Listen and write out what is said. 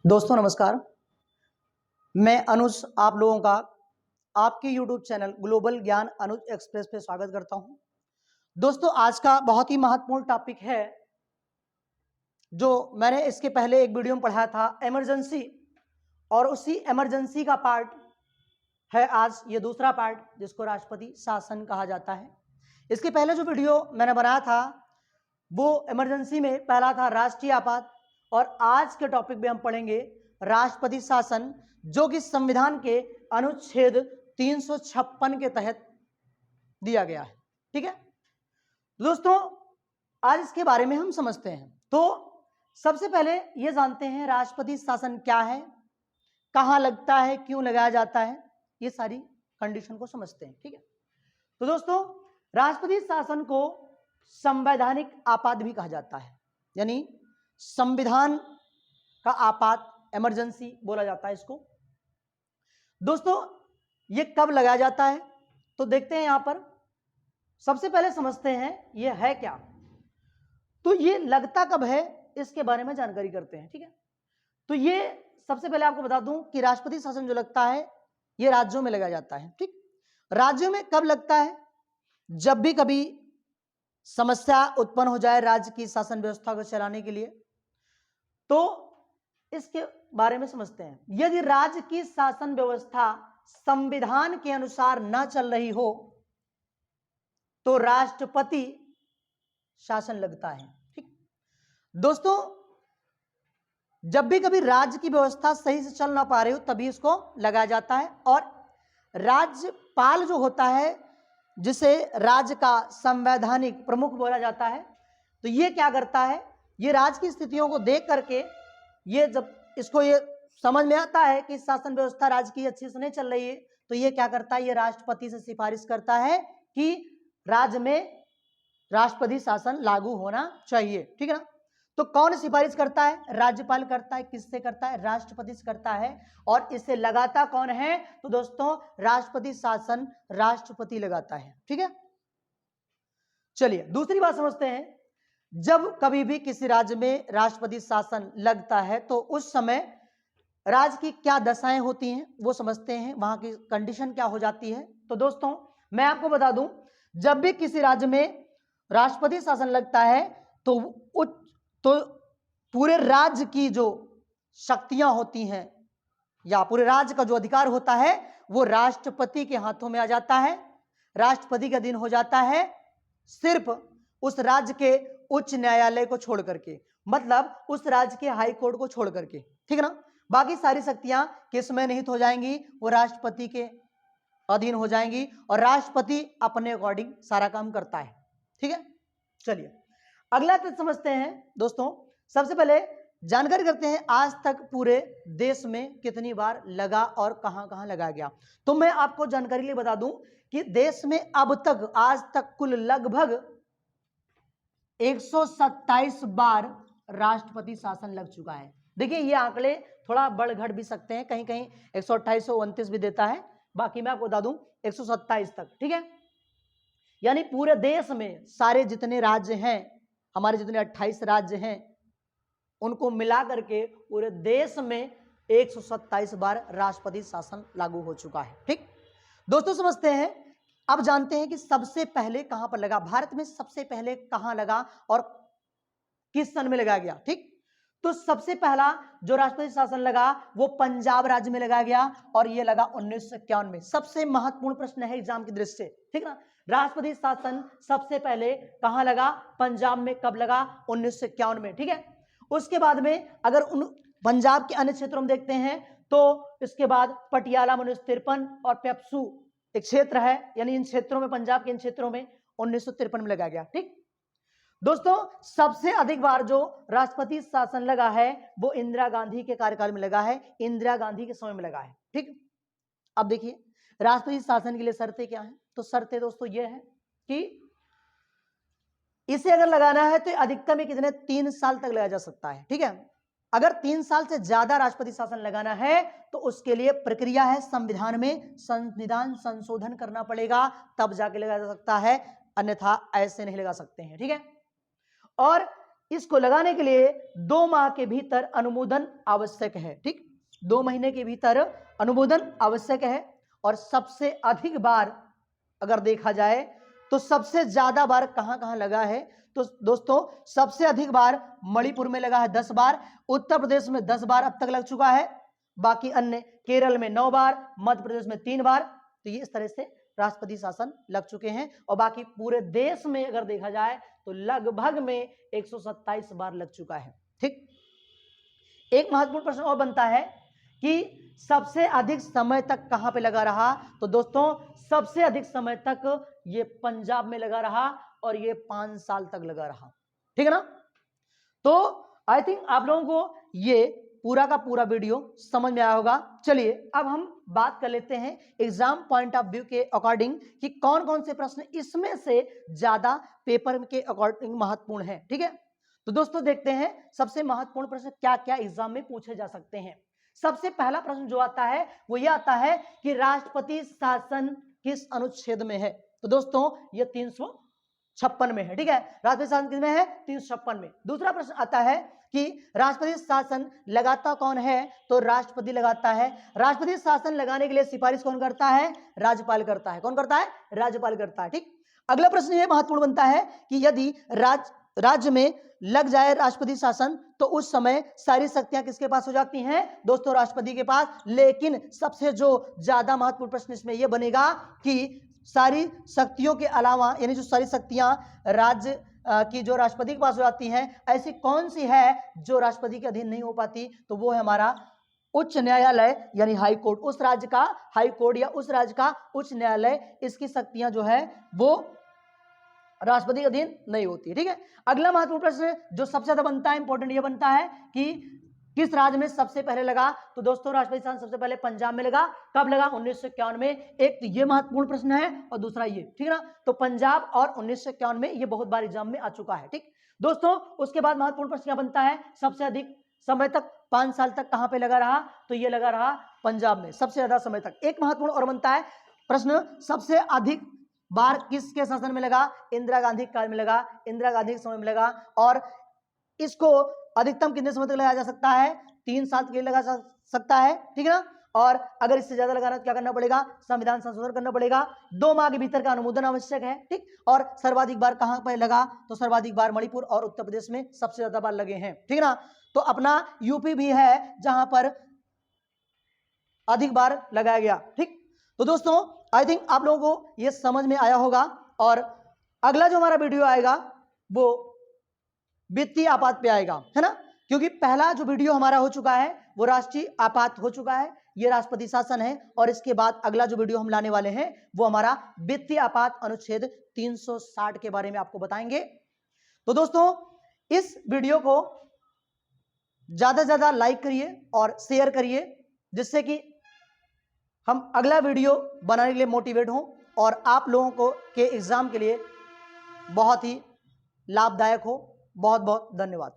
दोस्तों नमस्कार। मैं अनुज आप लोगों का आपके YouTube चैनल ग्लोबल ज्ञान अनुज एक्सप्रेस पे स्वागत करता हूं। दोस्तों आज का बहुत ही महत्वपूर्ण टॉपिक है जो मैंने इसके पहले एक वीडियो में पढ़ाया था, इमरजेंसी, और उसी इमरजेंसी का पार्ट है आज ये दूसरा पार्ट जिसको राष्ट्रपति शासन कहा जाता है। इसके पहले जो वीडियो मैंने बनाया था वो इमरजेंसी में पहला था राष्ट्रीय आपात, और आज के टॉपिक में हम पढ़ेंगे राष्ट्रपति शासन जो कि संविधान के अनुच्छेद 356 के तहत दिया गया है। ठीक है दोस्तों, आज इसके बारे में हम समझते हैं। तो सबसे पहले ये जानते हैं राष्ट्रपति शासन क्या है, कहां लगता है, क्यों लगाया जाता है, ये सारी कंडीशन को समझते हैं। ठीक है, तो दोस्तों राष्ट्रपति शासन को संवैधानिक आपात भी कहा जाता है, यानी संविधान का आपात, इमरजेंसी बोला जाता है इसको। दोस्तों ये कब लगाया जाता है तो देखते हैं यहां पर। सबसे पहले समझते हैं ये है क्या, तो ये लगता कब है इसके बारे में जानकारी करते हैं। ठीक है, तो ये सबसे पहले आपको बता दूं कि राष्ट्रपति शासन जो लगता है ये राज्यों में लगाया जाता है। ठीक, राज्यों में कब लगता है? जब भी कभी समस्या उत्पन्न हो जाए राज्य की शासन व्यवस्था को चलाने के लिए, तो इसके बारे में समझते हैं। यदि राज्य की शासन व्यवस्था संविधान के अनुसार न चल रही हो तो राष्ट्रपति शासन लगता है। ठीक दोस्तों, जब भी कभी राज्य की व्यवस्था सही से चल ना पा रही हो तभी इसको लगाया जाता है। और राज्यपाल जो होता है जिसे राज्य का संवैधानिक प्रमुख बोला जाता है, तो ये क्या करता है, ये राज्य की स्थितियों को देख करके ये जब इसको ये समझ में आता है कि शासन व्यवस्था राज्य की अच्छी से नहीं चल रही है, तो ये क्या करता है, ये राष्ट्रपति से सिफारिश करता है कि राज्य में राष्ट्रपति शासन लागू होना चाहिए। ठीक है ना, तो कौन सिफारिश करता है? राज्यपाल करता है। किससे करता है? राष्ट्रपति से करता है। और इसे लगाता कौन है? तो दोस्तों राष्ट्रपति शासन राष्ट्रपति लगाता है। ठीक है, चलिए दूसरी बात समझते हैं। जब कभी भी किसी राज्य में राष्ट्रपति शासन लगता है तो उस समय राज्य की क्या दशाएं होती हैं वो समझते हैं, वहां की कंडीशन क्या हो जाती है। तो दोस्तों मैं आपको बता दूं, जब भी किसी राज्य में राष्ट्रपति शासन लगता है तो पूरे राज्य की जो शक्तियां होती हैं या पूरे राज्य का जो अधिकार होता है वो राष्ट्रपति के हाथों में आ जाता है। राष्ट्रपति का अधीन हो जाता है सिर्फ उस राज्य के उच्च न्यायालय को छोड़ करके, मतलब उस राज्य के हाई कोर्ट को छोड़ करके। ठीक है ना, बाकी सारी शक्तियां किस में निहित हो जाएंगी? वो राष्ट्रपति के अधीन हो जाएंगी और राष्ट्रपति अपने अकॉर्डिंग सारा काम करता है। ठीक है, चलिए अगला तथ्य समझते हैं। दोस्तों सबसे पहले जानकारी करते हैं आज तक पूरे देश में कितनी बार लगा और कहां कहां लगाया गया। तो मैं आपको जानकारी लिए बता दूं कि देश में अब तक आज तक कुल लगभग 127 बार राष्ट्रपति शासन लग चुका है। देखिए ये आंकड़े थोड़ा बढ़ घट भी सकते हैं, कहीं कहीं 128 129 भी देता है, बाकी मैं आपको बता दूं 127 तक। ठीक है, यानी पूरे देश में सारे जितने राज्य हैं, हमारे जितने 28 राज्य हैं, उनको मिला करके पूरे देश में 127 बार राष्ट्रपति शासन लागू हो चुका है। ठीक दोस्तों समझते हैं। अब जानते हैं कि सबसे पहले कहां पर लगा, भारत में सबसे पहले कहां लगा और किस सन में लगाया गया। ठीक, तो सबसे पहला जो राष्ट्रपति शासन लगा वो पंजाब राज्य में लगाया गया और यह लगा 1951 में। सबसे महत्वपूर्ण प्रश्न है एग्जाम की दृष्टि से। ठीक ना, राष्ट्रपति शासन सबसे पहले कहां लगा? पंजाब में। कब लगा? 1951 में। ठीक है, उसके बाद में अगर पंजाब के अन्य क्षेत्रों में देखते हैं तो इसके बाद पटियाला 1953 और पेप्सू एक क्षेत्र है, यानी इन क्षेत्रों में, पंजाब के इन क्षेत्रों में 1953 में लगाया गया। ठीक दोस्तों, सबसे अधिक बार जो राष्ट्रपति शासन लगा है वो इंदिरा गांधी के कार्यकाल में लगा है, इंदिरा गांधी के समय में लगा है। ठीक, अब देखिए राष्ट्रपति शासन के लिए शर्तें क्या हैं। तो शर्तें दोस्तों ये है कि इसे अगर लगाना है तो अधिकतम कितने 3 साल तक लगाया जा सकता है। ठीक है, अगर 3 साल से ज्यादा राष्ट्रपति शासन लगाना है तो उसके लिए प्रक्रिया है, संविधान में संविधान संशोधन करना पड़ेगा, तब जाके लगाया जा सकता है, अन्यथा ऐसे नहीं लगा सकते हैं। ठीक है, और इसको लगाने के लिए 2 माह के भीतर अनुमोदन आवश्यक है। ठीक, 2 महीने के भीतर अनुमोदन आवश्यक है। और सबसे अधिक बार अगर देखा जाए तो सबसे ज्यादा बार कहां कहां लगा है, तो दोस्तों सबसे अधिक बार मणिपुर में लगा है 10 बार, उत्तर प्रदेश में 10 बार अब तक लग चुका है, बाकी अन्य केरल में 9 बार, मध्य प्रदेश में 3 बार। तो ये इस तरह से राष्ट्रपति शासन लग चुके हैं। और बाकी पूरे देश में अगर देखा जाए तो लगभग में 127 बार लग चुका है। ठीक, एक महत्वपूर्ण प्रश्न और बनता है कि सबसे अधिक समय तक कहां पे लगा रहा, तो दोस्तों सबसे अधिक समय तक ये पंजाब में लगा रहा और ये 5 साल तक लगा रहा। ठीक है ना। तो आई थिंक आप लोगों को ये पूरा का पूरा वीडियो समझ में आया होगा। चलिए अब हम बात कर लेते हैं एग्जाम पॉइंट ऑफ व्यू के अकॉर्डिंग कि कौन कौन से प्रश्न इसमें से ज्यादा पेपर के अकॉर्डिंग महत्वपूर्ण है। ठीक है, तो दोस्तों देखते हैं सबसे महत्वपूर्ण प्रश्न क्या क्या एग्जाम में पूछे जा सकते हैं। सबसे पहला प्रश्न जो आता है वो ये आता है कि राष्ट्रपति शासन किस अनुच्छेद में है। तो दोस्तों ये 356 में है। ठीक है, राष्ट्रपति शासन किस में है, 356 में। दूसरा प्रश्न आता है कि राष्ट्रपति शासन लगाता कौन है, तो राष्ट्रपति लगाता है। राष्ट्रपति शासन लगाने के लिए सिफारिश कौन करता है, राज्यपाल करता है। कौन करता है, राज्यपाल करता है। ठीक, अगला प्रश्न यह महत्वपूर्ण बनता है कि यदि राज्य में लग जाए राष्ट्रपति शासन तो उस समय सारी शक्तियां किसके पास हो जाती हैं, दोस्तों राष्ट्रपति के पास। लेकिन सबसे जो ज्यादा महत्वपूर्ण प्रश्न इसमें यह बनेगा कि सारी शक्तियों के अलावा यानी जो सारी शक्तियां राज्य की जो राष्ट्रपति के पास हो जाती हैं, ऐसी कौन सी है जो राष्ट्रपति के अधीन नहीं हो पाती, तो वो है हमारा उच्च न्यायालय यानी हाई कोर्ट। उस राज्य का हाई कोर्ट या उस राज्य का उच्च न्यायालय, इसकी शक्तियां जो है वो राष्ट्रपति के अधीन नहीं होती। ठीक है, अगला महत्वपूर्ण प्रश्न जो सबसे ज्यादा बनता है, इंपॉर्टेंट ये बनता है कि किस राज्य में सबसे पहले लगा, तो दोस्तों राष्ट्रपति शासन सबसे पहले पंजाब में लगा। कब लगा, 1951 में। एक तो ये महत्वपूर्ण प्रश्न है और दूसरा ये। ठीक है ना, तो पंजाब और 1951 में ये बहुत बार एग्जाम में आ चुका है। ठीक दोस्तों, उसके बाद महत्वपूर्ण प्रश्न क्या बनता है, सबसे अधिक समय तक 5 साल तक कहां पे लगा रहा, तो ये लगा रहा पंजाब में सबसे ज्यादा समय तक। एक महत्वपूर्ण और बनता है प्रश्न, सबसे अधिक बार किसके शासन में लगा, इंदिरा गांधी काल में लगा, इंदिरा गांधी के समय में लगा। और इसको अधिकतम कितने समय तक लगाया जा सकता है, 3 साल के लिए लगा सकता है। ठीक है ना, और अगर इससे ज्यादा लगाना तो क्या करना पड़ेगा, संविधान संशोधन करना पड़ेगा। 2 माह के भीतर का अनुमोदन आवश्यक है। ठीक, और सर्वाधिक बार कहां पर लगा, तो सर्वाधिक बार मणिपुर और उत्तर प्रदेश में सबसे ज्यादा बार लगे हैं। ठीक है ना, तो अपना यूपी भी है जहां पर अधिक बार लगाया गया। ठीक, तो दोस्तों आई थिंक आप लोगों को यह समझ में आया होगा। और अगला जो हमारा वीडियो आएगा वो वित्तीय आपात पे आएगा, है ना, क्योंकि पहला जो वीडियो हमारा हो चुका है वो राष्ट्रीय आपात हो चुका है, ये राष्ट्रपति शासन है। और इसके बाद अगला जो वीडियो हम लाने वाले हैं वो हमारा वित्तीय आपात अनुच्छेद 360 के बारे में आपको बताएंगे। तो दोस्तों इस वीडियो को ज्यादा से ज्यादा लाइक करिए और शेयर करिए, जिससे कि हम अगला वीडियो बनाने के लिए मोटिवेट हों और आप लोगों को के एग्जाम के लिए बहुत ही लाभदायक हो। बहुत बहुत धन्यवाद।